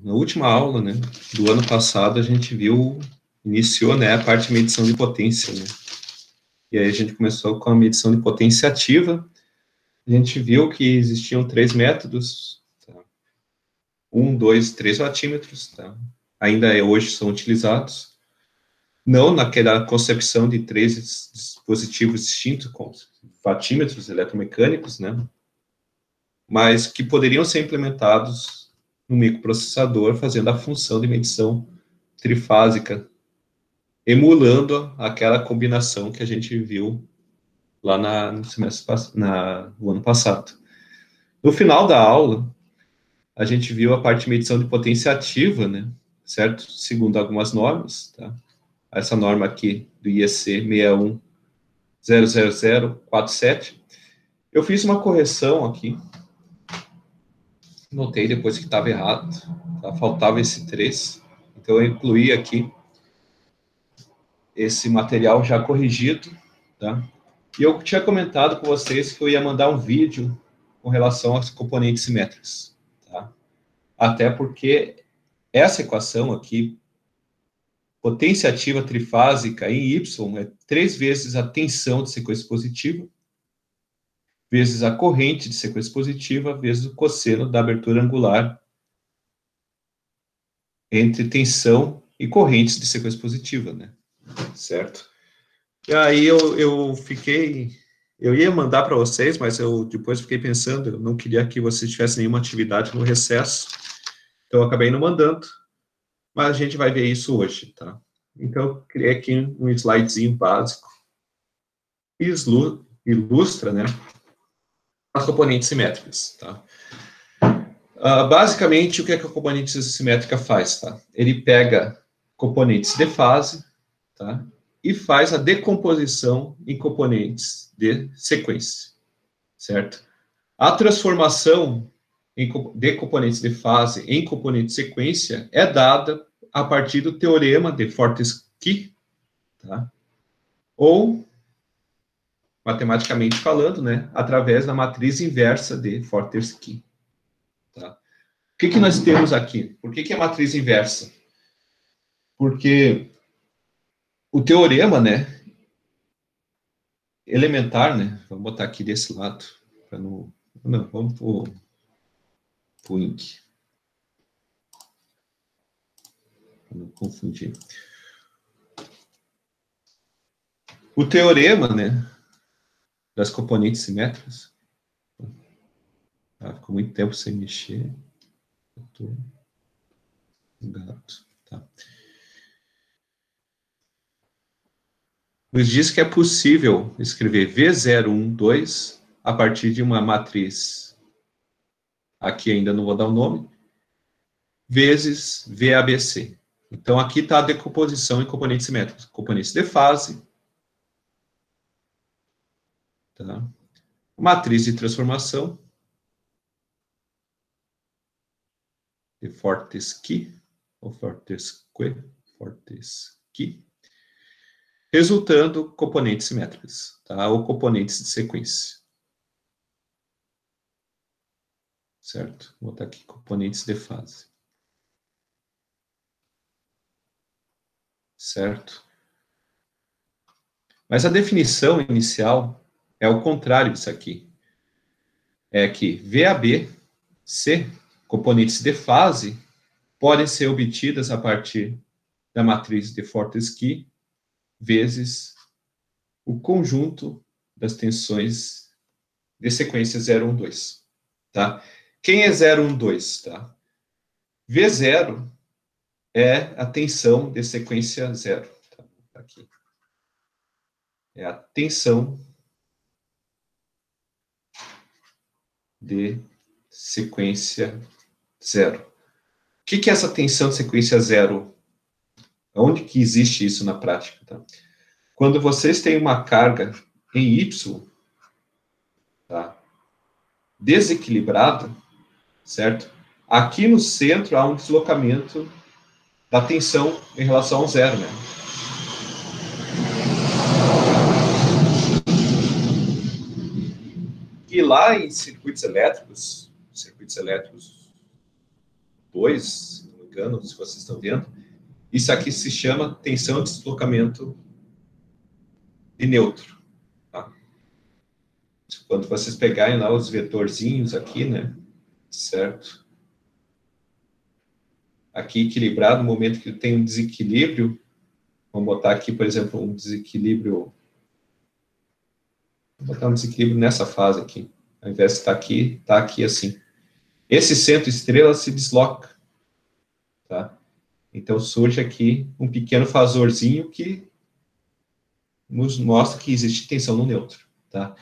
na última aula, né, do ano passado, a gente iniciou, né, a parte de medição de potência, né? E aí a gente começou com a medição de potência ativa. A gente viu que existiam 3 métodos, tá? 1, 2, 3 watímetros, tá? Ainda hoje são utilizados, não naquela concepção de 3 dispositivos distintos, com watímetros eletromecânicos, né? Mas que poderiam ser implementados no microprocessador, fazendo a função de medição trifásica, emulando aquela combinação que a gente viu lá no ano passado. No final da aula, a gente viu a parte de medição de potência ativa, né, certo? Segundo algumas normas, tá? Essa norma aqui do IEC 6100047. Eu fiz uma correção aqui, notei depois que estava errado, tá? Faltava esse 3, então eu incluí aqui esse material já corrigido, tá? E eu tinha comentado com vocês que eu ia mandar um vídeo com relação aos componentes simétricos, tá? Até porque essa equação aqui, potência ativa trifásica em Y, é 3 vezes a tensão de sequência positiva, vezes a corrente de sequência positiva, vezes o cosseno da abertura angular entre tensão e correntes de sequência positiva, né? Certo? E aí eu ia mandar para vocês, mas eu depois fiquei pensando, eu não queria que vocês tivessem nenhuma atividade no recesso, então eu acabei não mandando, mas a gente vai ver isso hoje, tá? Então, eu criei aqui um slidezinho básico, que ilustra, né, as componentes simétricas, tá? Basicamente, o que a componente simétrica faz, tá? Ele pega componentes de fase, tá? E faz a decomposição em componentes de sequência, certo? A transformação de componentes de fase em componentes de sequência é dada a partir do teorema de Fortescue, tá? Ou, matematicamente falando, né, através da matriz inversa de Fortescue. Tá? O que nós temos aqui? Por que é matriz inversa? Porque o teorema, né, elementar, né, vamos botar aqui desse lado, para não vamos para o INC, para não confundir. O teorema, né, das componentes simétricas, ficou muito tempo sem mexer, gato, tá? Nos diz que é possível escrever V012 a partir de uma matriz, aqui ainda não vou dar o nome, vezes VABC. Então, aqui está a decomposição em componentes simétricos. Componentes de fase, tá? Matriz de transformação, de Fortescue, ou Fortescue, resultando componentes simétricas, tá? Ou componentes de sequência. Certo? Vou botar aqui componentes de fase. Certo? Mas a definição inicial é o contrário disso aqui. É que VAB, C, componentes de fase, podem ser obtidas a partir da matriz de Fortescue vezes o conjunto das tensões de sequência 0, 1, 2. Tá? Quem é 0, 1, 2? Tá? V0 é a tensão de sequência 0. Tá? Aqui. É a tensão de sequência 0. O que é essa tensão de sequência 0? Onde que existe isso na prática? Tá? Quando vocês têm uma carga em Y, tá, desequilibrada, certo? Aqui no centro há um deslocamento da tensão em relação ao zero, né? E lá em circuitos elétricos 2, engano, se vocês estão vendo. Isso aqui se chama tensão de deslocamento de neutro. Tá? Quando vocês pegarem lá os vetorzinhos aqui, né? Certo? Aqui equilibrado, no momento que tem um desequilíbrio, vamos botar aqui, por exemplo, um desequilíbrio. Vou botar um desequilíbrio nessa fase aqui. Ao invés de estar aqui, está aqui assim. Esse centro estrela se desloca. Tá? Então surge aqui um pequeno fasorzinho que nos mostra que existe tensão no neutro. Tá?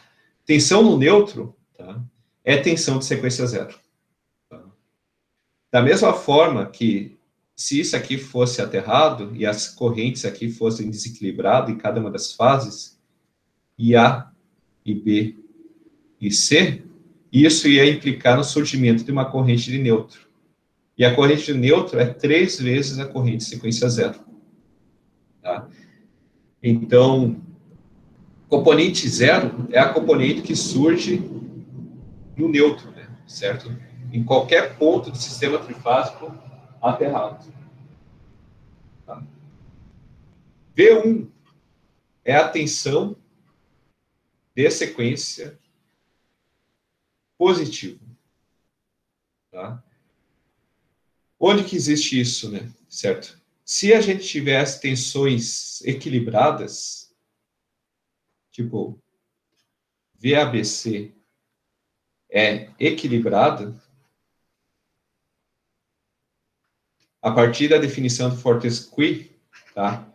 Tensão no neutro, tá, é tensão de sequência zero. Tá? Da mesma forma que, se isso aqui fosse aterrado e as correntes aqui fossem desequilibradas em cada uma das fases, e A, e B, e C, isso ia implicar no surgimento de uma corrente de neutro. E a corrente de neutro é 3 vezes a corrente de sequência zero. Tá? Então, componente zero é a componente que surge no neutro, né? Certo? Em qualquer ponto do sistema trifásico aterrado. Tá? V1 é a tensão de sequência positiva. Tá? Onde que existe isso, né? Certo? Se a gente tivesse tensões equilibradas, tipo, VABC é equilibrada, a partir da definição do Fortescue, tá?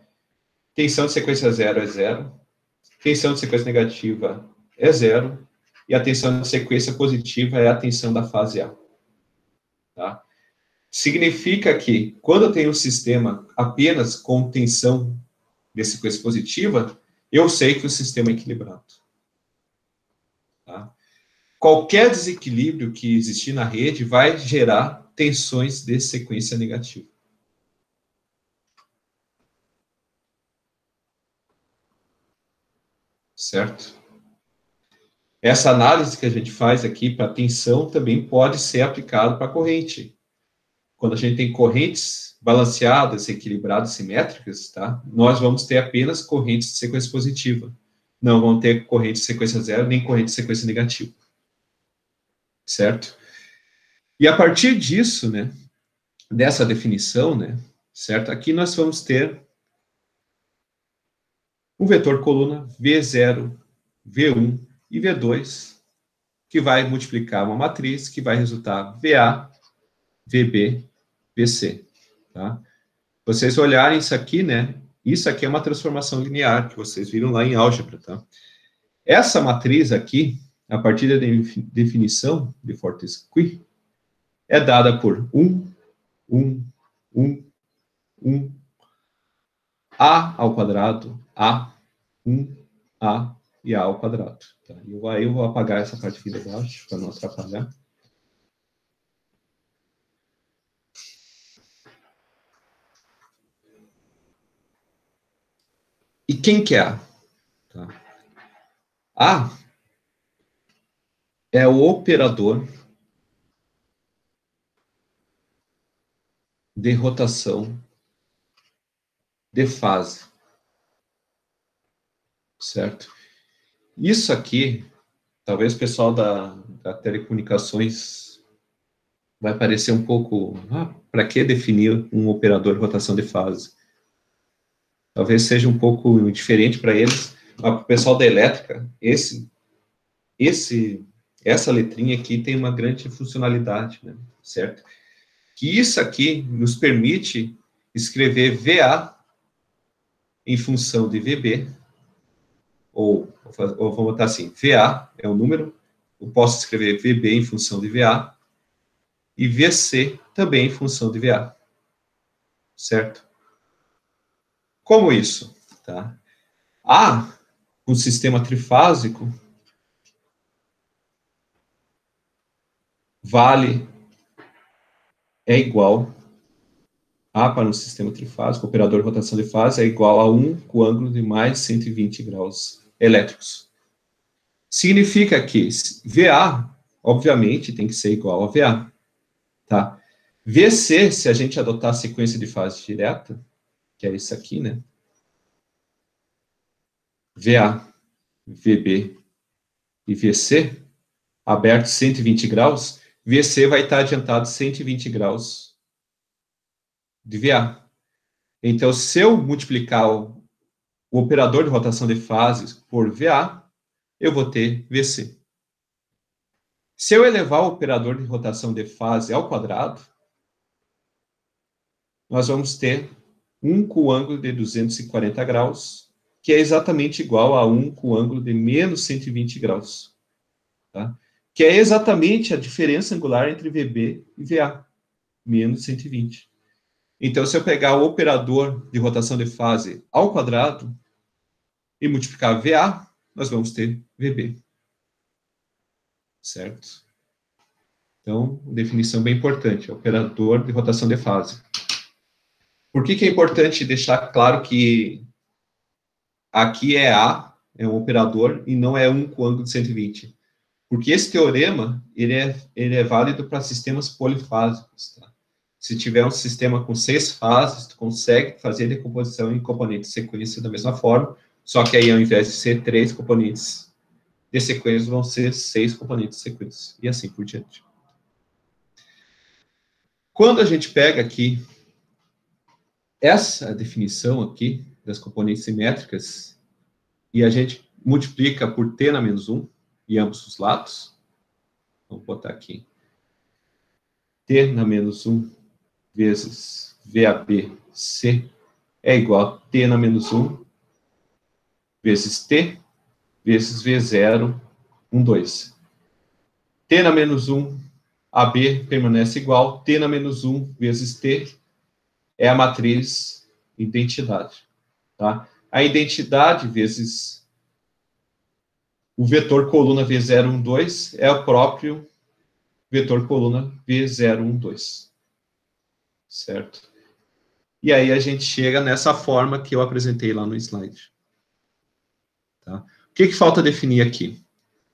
Tensão de sequência zero é zero, tensão de sequência negativa é zero, e a tensão de sequência positiva é a tensão da fase A. Tá? Significa que, quando eu tenho um sistema apenas com tensão de sequência positiva, eu sei que o sistema é equilibrado. Tá? Qualquer desequilíbrio que existir na rede vai gerar tensões de sequência negativa. Certo? Essa análise que a gente faz aqui para tensão também pode ser aplicada para corrente. Quando a gente tem correntes balanceadas, equilibradas, simétricas, tá? Nós vamos ter apenas correntes de sequência positiva. Não vamos ter corrente de sequência zero, nem corrente de sequência negativa. Certo? E a partir disso, né, dessa definição, né, certo? Aqui nós vamos ter um vetor coluna V0, V1 e V2, que vai multiplicar uma matriz que vai resultar VA, VB, VC. Tá? Vocês olharem isso aqui, né? Isso aqui é uma transformação linear, que vocês viram lá em álgebra, tá? Essa matriz aqui, a partir da definição de Fortescue, é dada por 1, 1, 1, 1, A ao quadrado, A, 1, A e A ao quadrado. Tá? Aí eu vou apagar essa parte aqui de baixo, para não atrapalhar. E quem que é A? Tá? A é o operador de rotação de fase. Certo? Isso aqui, talvez o pessoal da telecomunicações vai parecer um pouco... para que definir um operador de rotação de fase? Talvez seja um pouco diferente para eles. Mas para o pessoal da elétrica, essa letrinha aqui tem uma grande funcionalidade, né? Certo? Que isso aqui nos permite escrever VA em função de VB, ou vamos botar assim, VA é o número, eu posso escrever VB em função de VA, e VC também em função de VA. Certo? Como isso? Tá? A, um sistema trifásico, é igual A para um sistema trifásico, operador de rotação de fase, é igual a 1 com ângulo de mais 120 graus elétricos. Significa que VA, obviamente, tem que ser igual a VA. Tá? VC, se a gente adotar a sequência de fase direta, que é isso aqui, né? VA, VB e VC, aberto 120 graus, VC vai estar adiantado 120 graus de VA. Então, se eu multiplicar o operador de rotação de fases por VA, eu vou ter VC. Se eu elevar o operador de rotação de fase ao quadrado, nós vamos ter 1 com ângulo de 240 graus, que é exatamente igual a 1 com ângulo de menos 120 graus. Tá? Que é exatamente a diferença angular entre VB e VA, menos 120. Então, se eu pegar o operador de rotação de fase ao quadrado e multiplicar VA, nós vamos ter VB. Certo? Então, definição bem importante, operador de rotação de fase. Por que é importante deixar claro que aqui é A, é um operador, e não é 1 com ângulo de 120? Porque esse teorema, ele é válido para sistemas polifásicos, tá? Se tiver um sistema com 6 fases, tu consegue fazer a decomposição em componentes de sequência da mesma forma, só que aí, ao invés de ser 3 componentes de sequência, vão ser 6 componentes de sequência, e assim por diante. Quando a gente pega aqui essa definição aqui das componentes simétricas e a gente multiplica por t na menos 1 em ambos os lados, vamos botar aqui t na menos 1 vezes VABC é igual a t na menos 1 vezes t vezes V0, 1, 2. T na menos 1, AB permanece igual, t na menos 1 vezes t é a matriz identidade. Tá? A identidade vezes o vetor coluna V012 é o próprio vetor coluna V012. Certo? E aí a gente chega nessa forma que eu apresentei lá no slide. Tá? O que falta definir aqui?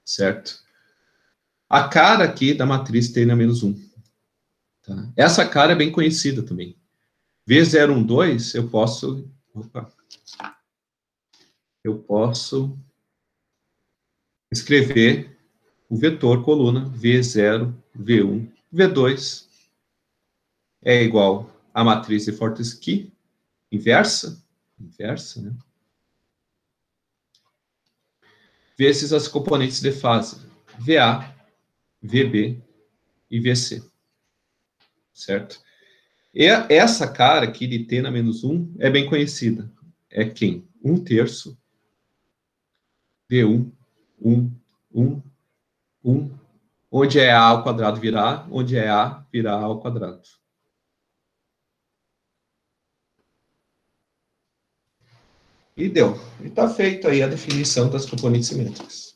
Certo? A cara aqui da matriz T na menos 1. Tá? Essa cara é bem conhecida também. V012, eu posso... eu posso escrever o vetor coluna V0, V1, V2 é igual à matriz de Fortescue, inversa, né? Vezes as componentes de fase, VA, VB e VC. Certo? E essa cara aqui de T na menos 1 é bem conhecida. É quem? 1/3 V1, 1, 1, 1, onde é A ao quadrado virar, onde é A virar A ao quadrado. E deu. E está feito aí a definição das componentes simétricas.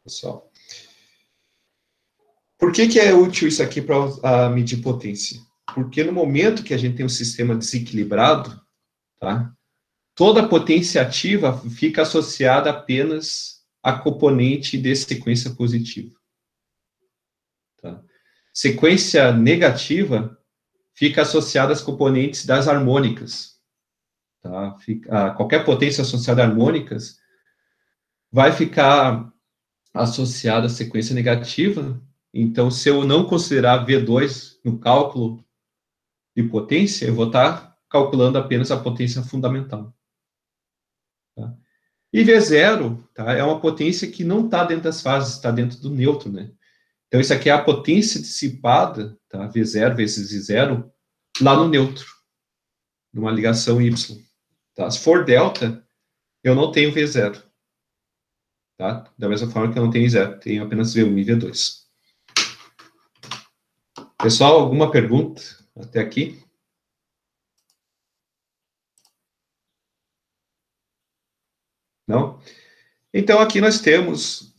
Pessoal. Por que é útil isso aqui para medir potência? Porque no momento que a gente tem um sistema desequilibrado, tá? Toda a potência ativa fica associada apenas à componente de sequência positiva. Tá? Sequência negativa fica associada às componentes das harmônicas. Tá? Qualquer potência associada a harmônicas vai ficar associada à sequência negativa. Então, se eu não considerar V2 no cálculo de potência, eu vou estar calculando apenas a potência fundamental. Tá? E V0, tá, é uma potência que não está dentro das fases, está dentro do neutro, né? Então, isso aqui é a potência dissipada, tá, V0 vezes I0, lá no neutro, numa ligação Y. Tá? Se for delta, eu não tenho V0. Tá? Da mesma forma que eu não tenho I0, tenho apenas V1 e V2. Pessoal, alguma pergunta até aqui? Não? Então, aqui nós temos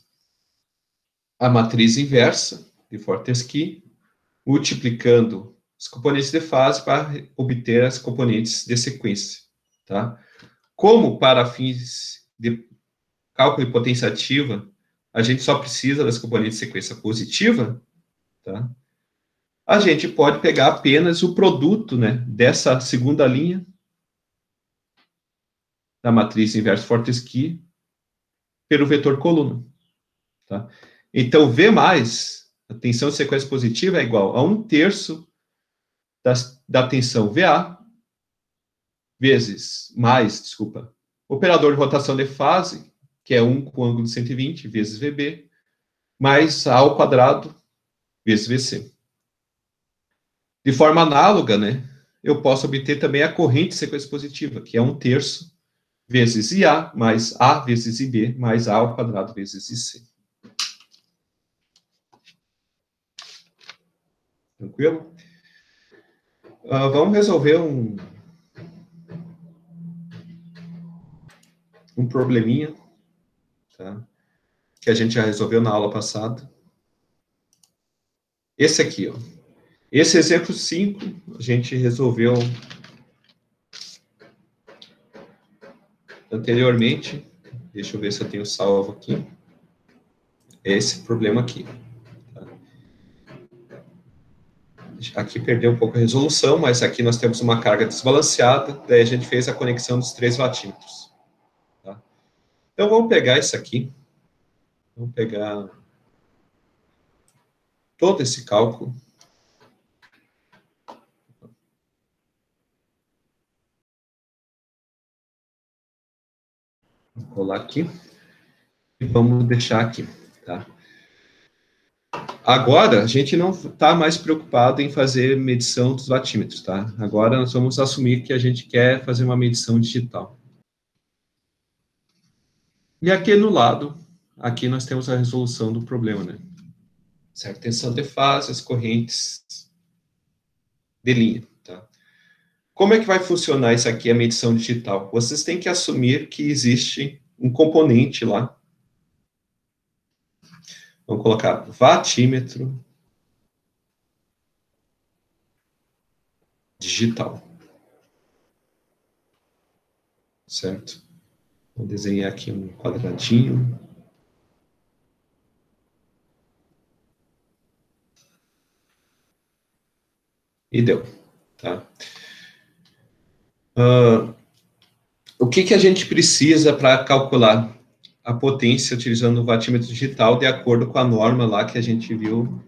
a matriz inversa de Fortescue, multiplicando os componentes de fase para obter as componentes de sequência. Tá? Como para fins de cálculo de potência ativa, a gente só precisa das componentes de sequência positiva, tá? A gente pode pegar apenas o produto, né, dessa segunda linha da matriz inverso Fortescue pelo vetor coluna, tá? Então, V mais, a tensão de sequência positiva é igual a 1/3 da tensão VA, vezes, mais, desculpa, operador de rotação de fase, que é 1 com ângulo de 120, vezes VB, mais A ao quadrado, vezes VC. De forma análoga, né, eu posso obter também a corrente de sequência positiva, que é 1/3 vezes IA, mais A vezes IB, mais A ao quadrado vezes IC. Tranquilo? Vamos resolver um probleminha, tá? Que a gente já resolveu na aula passada. Esse aqui, ó. Esse exemplo 5, a gente resolveu anteriormente. Deixa eu ver se eu tenho salvo aqui. Esse problema aqui. Tá? Aqui perdeu um pouco a resolução, mas aqui nós temos uma carga desbalanceada, daí a gente fez a conexão dos 3 watímetros. Tá? Então, vamos pegar isso aqui. Vamos pegar todo esse cálculo. Vou colar aqui. E vamos deixar aqui, tá? Agora, a gente não está mais preocupado em fazer medição dos watímetros, tá? Agora, nós vamos assumir que a gente quer fazer uma medição digital. E aqui no lado, aqui nós temos a resolução do problema, né? Certo? Tensão de fase, as correntes de linha, tá? Como é que vai funcionar isso aqui, a medição digital? Vocês têm que assumir que existe um componente lá. Vamos colocar watímetro digital. Certo? Vou desenhar aqui um quadradinho. E deu, tá? O que a gente precisa para calcular a potência utilizando o watímetro digital de acordo com a norma lá que a gente viu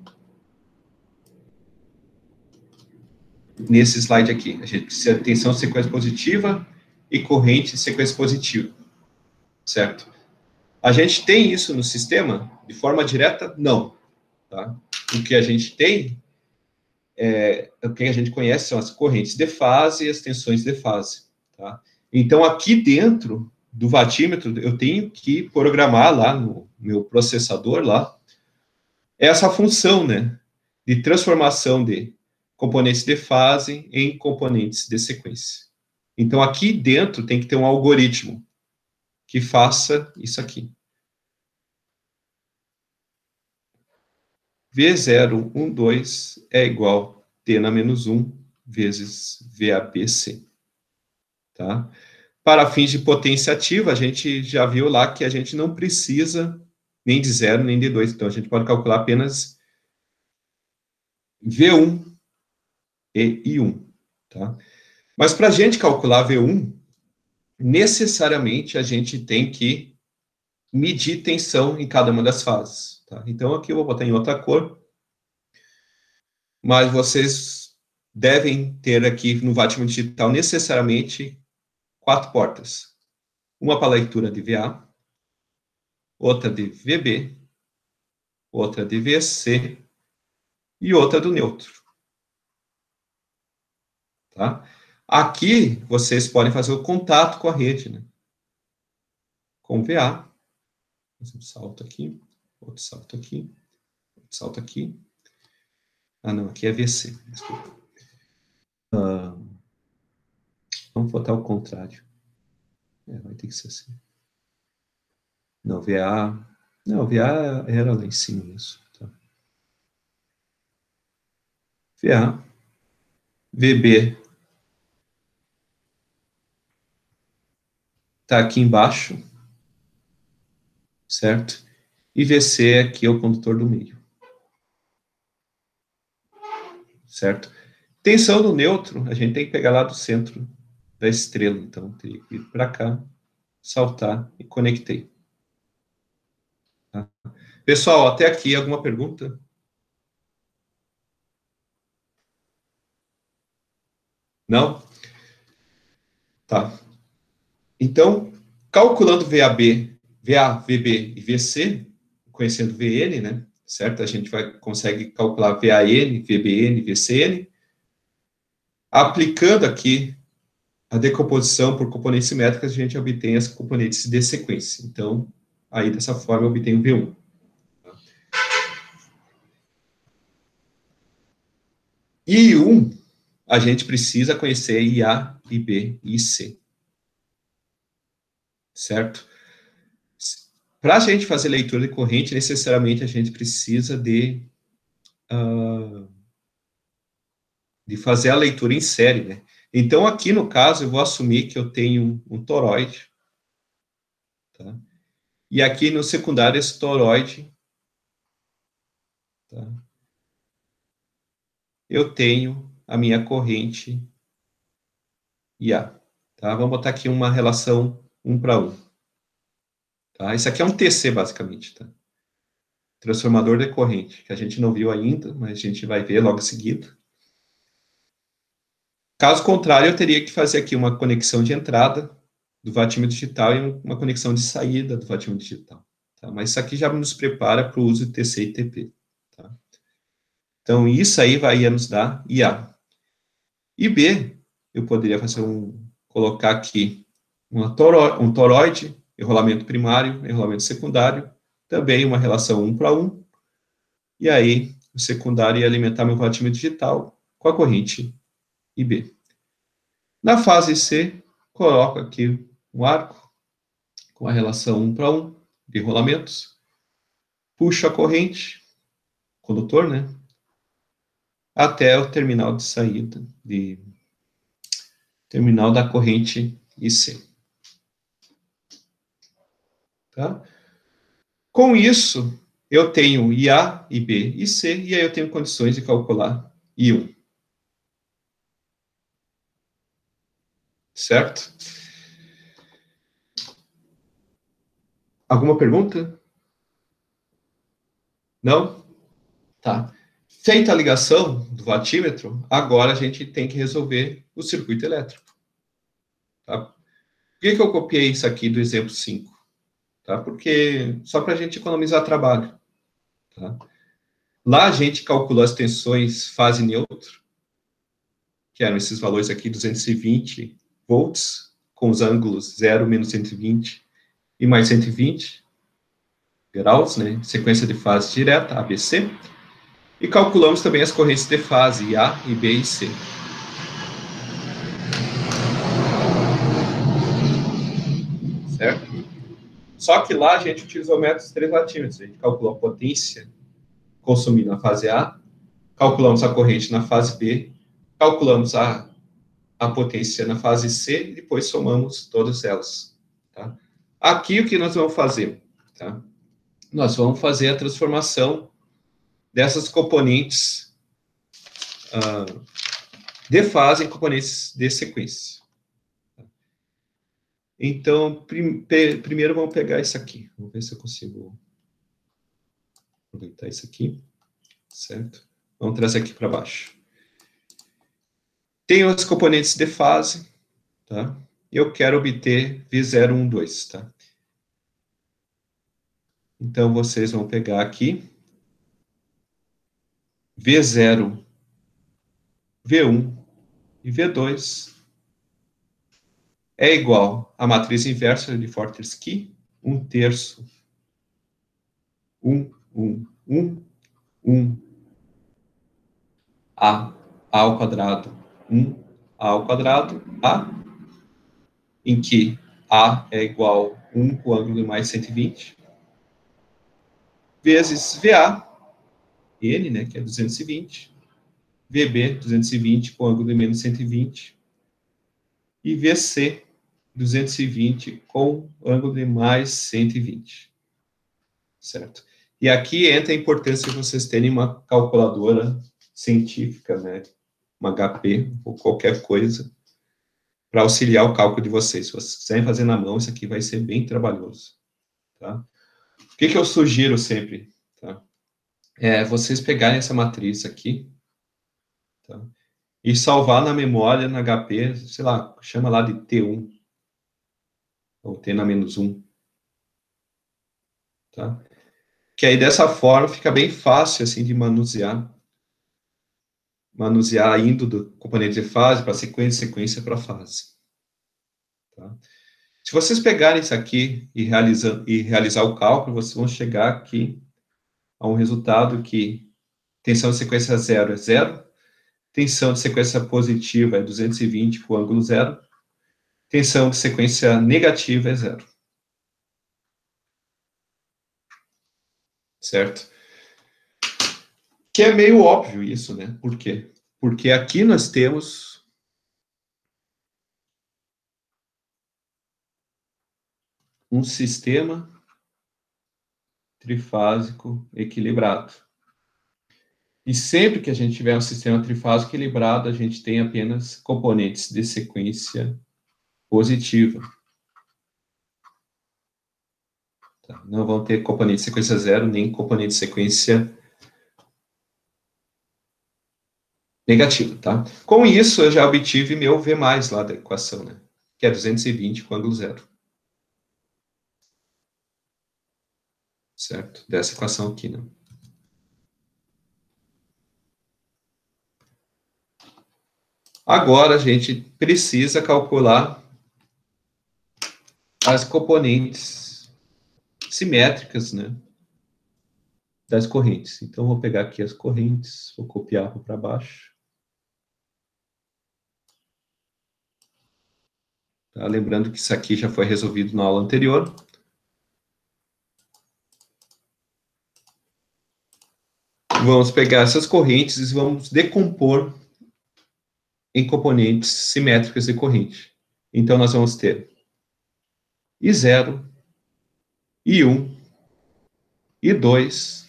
nesse slide aqui? A gente precisa de tensão de sequência positiva e corrente de sequência positiva, certo? A gente tem isso no sistema de forma direta? Não, tá? O que a gente tem o que a gente conhece são as correntes de fase e as tensões de fase, tá? Então, aqui dentro do watímetro, eu tenho que programar lá no meu processador lá, essa função, né, de transformação de componentes de fase em componentes de sequência. Então, aqui dentro tem que ter um algoritmo que faça isso aqui. V012 é igual a T na menos 1 vezes VABC. Tá? Para fins de potência ativa, a gente já viu lá que a gente não precisa nem de 0 nem de 2. Então, a gente pode calcular apenas V1 e I1. Tá? Mas para a gente calcular V1, necessariamente a gente tem que medir tensão em cada uma das fases. Tá? Então, aqui eu vou botar em outra cor, mas vocês devem ter aqui no watímetro digital necessariamente 4 portas. Uma para leitura de VA, outra de VB, outra de VC e outra do neutro. Tá? Aqui, vocês podem fazer o contato com a rede, né? Com VA. Um salto aqui, outro salto aqui, outro salto aqui. Ah, não, aqui é VC, desculpa. Vamos botar o contrário. Vai ter que ser assim. Não, VA... Não, VA era lá em cima isso. Tá? VA, VB está aqui embaixo, certo? E VC aqui é o condutor do meio. certo? Tensão no neutro, a gente tem que pegar lá do centro da estrela, então teria que ir para cá, saltar e conectei. Tá? Pessoal, até aqui, alguma pergunta? Não? Tá. Então, calculando VAB, VA, VB e VC, conhecendo VN, né? Certo? A gente consegue calcular VAN, VBN, VCN. Aplicando aqui a decomposição por componentes simétricas, a gente obtém as componentes de sequência. Então, aí dessa forma eu obtenho V1. E I1, a gente precisa conhecer IA, IB e IC. Certo? Para a gente fazer leitura de corrente, necessariamente a gente precisa de fazer a leitura em série, né? Então, aqui no caso, eu vou assumir que eu tenho um toroide, tá? E aqui no secundário, esse toroide, tá? Eu tenho a minha corrente IA, tá? Vamos botar aqui uma relação 1 para 1. Tá? Isso aqui é um TC, basicamente, tá? Transformador de corrente, que a gente não viu ainda, mas a gente vai ver logo em seguida. Caso contrário, eu teria que fazer aqui uma conexão de entrada do vatímetro digital e uma conexão de saída do vatímetro digital. Tá? Mas isso aqui já nos prepara para o uso de TC e TP. Tá? Então, isso aí vai nos dar IA. E B, eu poderia fazer colocar aqui um toroide, enrolamento primário, enrolamento secundário, também uma relação 1 para 1, e aí o secundário ia alimentar meu vatímetro digital com a corrente IB. Na fase C, coloco aqui um arco com a relação 1 para 1 de enrolamentos, puxo a corrente, condutor, né, até o terminal de saída, terminal da corrente IC. Tá? Com isso, eu tenho IA, IB e C, e aí eu tenho condições de calcular I1. Certo? Alguma pergunta? Não? Tá. Feita a ligação do vatímetro, agora a gente tem que resolver o circuito elétrico. Tá? Por que eu copiei isso aqui do exemplo 5? Tá? Porque só para a gente economizar trabalho. Tá? Lá a gente calculou as tensões fase neutro, que eram esses valores aqui, 220 volts, com os ângulos 0, menos 120 e mais 120 graus, né? Sequência de fase direta, ABC. E calculamos também as correntes de fase A, e B e C. Certo? Só que lá a gente utilizou métodos 3 latímetros. A gente calculou a potência consumida na fase A, calculamos a corrente na fase B, calculamos a potência na fase C e depois somamos todas elas. Tá? Aqui o que nós vamos fazer? Tá? Nós vamos fazer a transformação dessas componentes de fase em componentes de sequência. Então, primeiro vamos pegar isso aqui. Vamos ver se eu consigo aproveitar isso aqui. Certo? Vamos trazer aqui para baixo. Tenho os componentes de fase, tá? Eu quero obter V0, 1, 2, tá? Então, vocês vão pegar aqui V0, V1 e V2 é igual à matriz inversa de Fortescue, 1/3, 1, 1, 1, 1, A ao quadrado, 1, A ao quadrado, A, em que A é igual a 1 com ângulo de mais 120, vezes VA, N, né, que é 220, VB, 220 com ângulo de menos 120, e VC, 220 com ângulo de mais 120. Certo? E aqui entra a importância de vocês terem uma calculadora científica, né, uma HP ou qualquer coisa, para auxiliar o cálculo de vocês. Se vocês quiserem fazer na mão, isso aqui vai ser bem trabalhoso, tá? O que eu sugiro sempre, tá? É vocês pegarem essa matriz aqui, tá? E salvar na memória, na HP, sei lá, chama lá de T1, ou T na menos 1, tá? Que aí, dessa forma, fica bem fácil, assim, de manusear indo do componente de fase para sequência para fase. Tá? Se vocês pegarem isso aqui e realizar o cálculo, vocês vão chegar aqui a um resultado que tensão de sequência zero é zero, tensão de sequência positiva é 220 com ângulo zero, tensão de sequência negativa é zero. Certo? Que é meio óbvio isso, né? Por quê? Porque aqui nós temos um sistema trifásico equilibrado. E sempre que a gente tiver um sistema trifásico equilibrado, a gente tem apenas componentes de sequência positiva. Tá? Não vão ter componente de sequência zero, nem componente de sequência negativa, tá? Com isso, eu já obtive meu V+ lá da equação, né? Que é 220 com ângulo zero. Certo? Dessa equação aqui, né? Agora, a gente precisa calcular as componentes simétricas, né, das correntes. Então, vou pegar aqui as correntes, vou copiar para baixo. Tá? Lembrando que isso aqui já foi resolvido na aula anterior. Vamos pegar essas correntes e vamos decompor em componentes simétricas de corrente. Então, nós vamos ter I0, I1, I2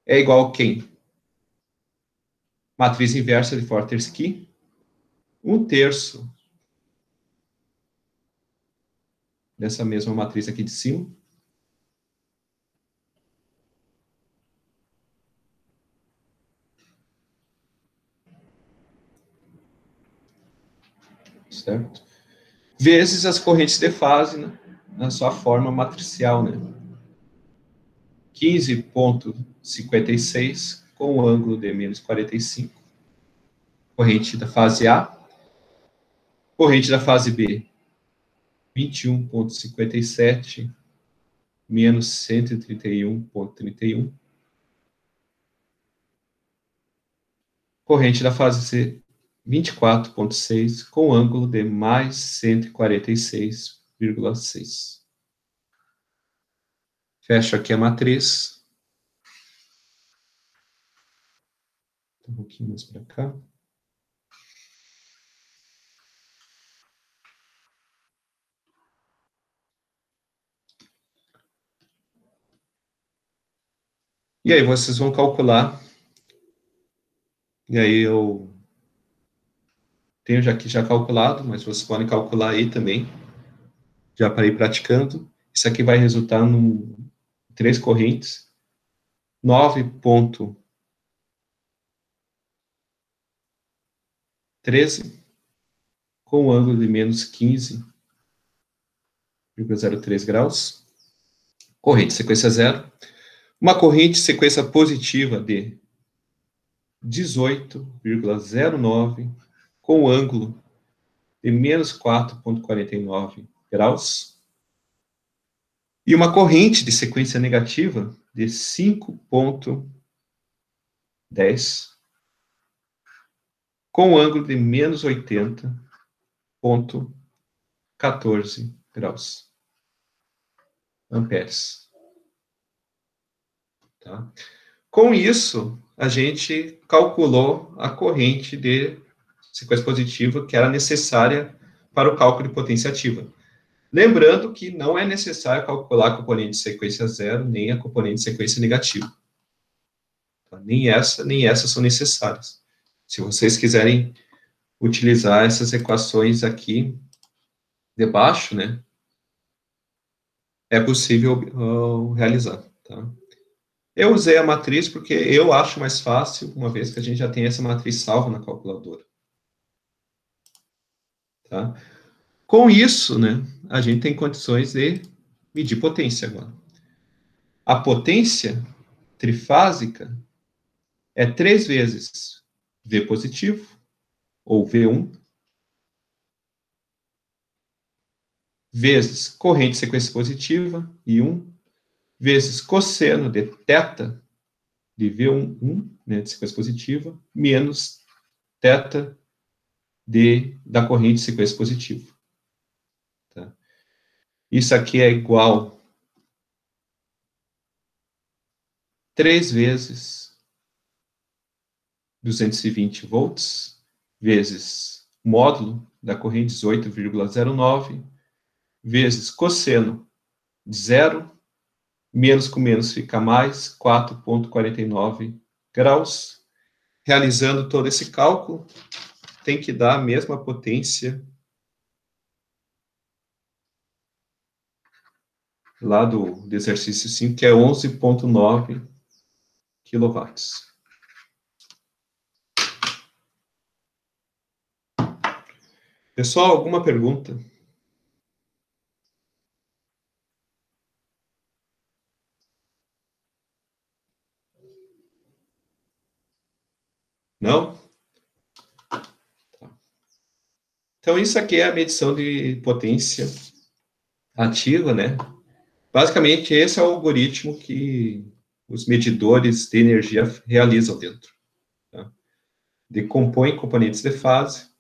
é igual a quem? Matriz inversa de Fortescue, 1/3 dessa mesma matriz aqui de cima, certo? Vezes as correntes de fase, né, na sua forma matricial, né? 15,56 com o ângulo de menos 45. Corrente da fase A. Corrente da fase B, 21,57 menos 131,31. Corrente da fase C, 24,6 com ângulo de mais 146,6. Fecho aqui a matriz. Um pouquinho mais para cá. E aí vocês vão calcular. E aí eu tenho já calculado, mas vocês podem calcular aí também, já para ir praticando. Isso aqui vai resultar em 3 correntes, 9,13, com um ângulo de menos 15,03 graus. Corrente sequência zero. Uma corrente sequência positiva de 18,09, com um ângulo de menos 4,49 graus. E uma corrente de sequência negativa de 5,10, com um ângulo de menos 80,14 graus. Amperes. Tá? Com isso, a gente calculou a corrente de sequência positiva que era necessária para o cálculo de potência ativa. Lembrando que não é necessário calcular a componente de sequência zero, nem a componente de sequência negativa. Tá? Tá? Nem essa são necessárias. Se vocês quiserem utilizar essas equações aqui debaixo, né, é possível realizar, tá? Eu usei a matriz porque eu acho mais fácil, uma vez que a gente já tem essa matriz salva na calculadora. Tá? Com isso, né, a gente tem condições de medir potência agora. A potência trifásica é 3 vezes V positivo, ou V1, vezes corrente de sequência positiva, I1, vezes cosseno de θ de V1, né, de sequência positiva, menos θ da corrente de sequência positiva. Tá? Isso aqui é igual 3 vezes 220 volts, vezes módulo da corrente 18,09, vezes cosseno de 0, menos com menos fica mais, 4,49 graus. Realizando todo esse cálculo, tem que dar a mesma potência lá do exercício 5, que é 11,9 quilowatts. Pessoal, alguma pergunta? Não? Então, isso aqui é a medição de potência ativa, né? Basicamente, esse é o algoritmo que os medidores de energia realizam dentro. Tá? Decompõe componentes de fase,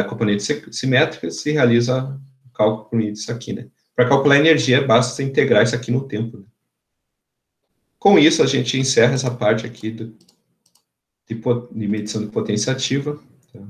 componentes simétricas e realiza o cálculo por meio disso aqui, né? Para calcular a energia, basta integrar isso aqui no tempo. Né? Com isso, a gente encerra essa parte aqui de medição de potência ativa. Tá?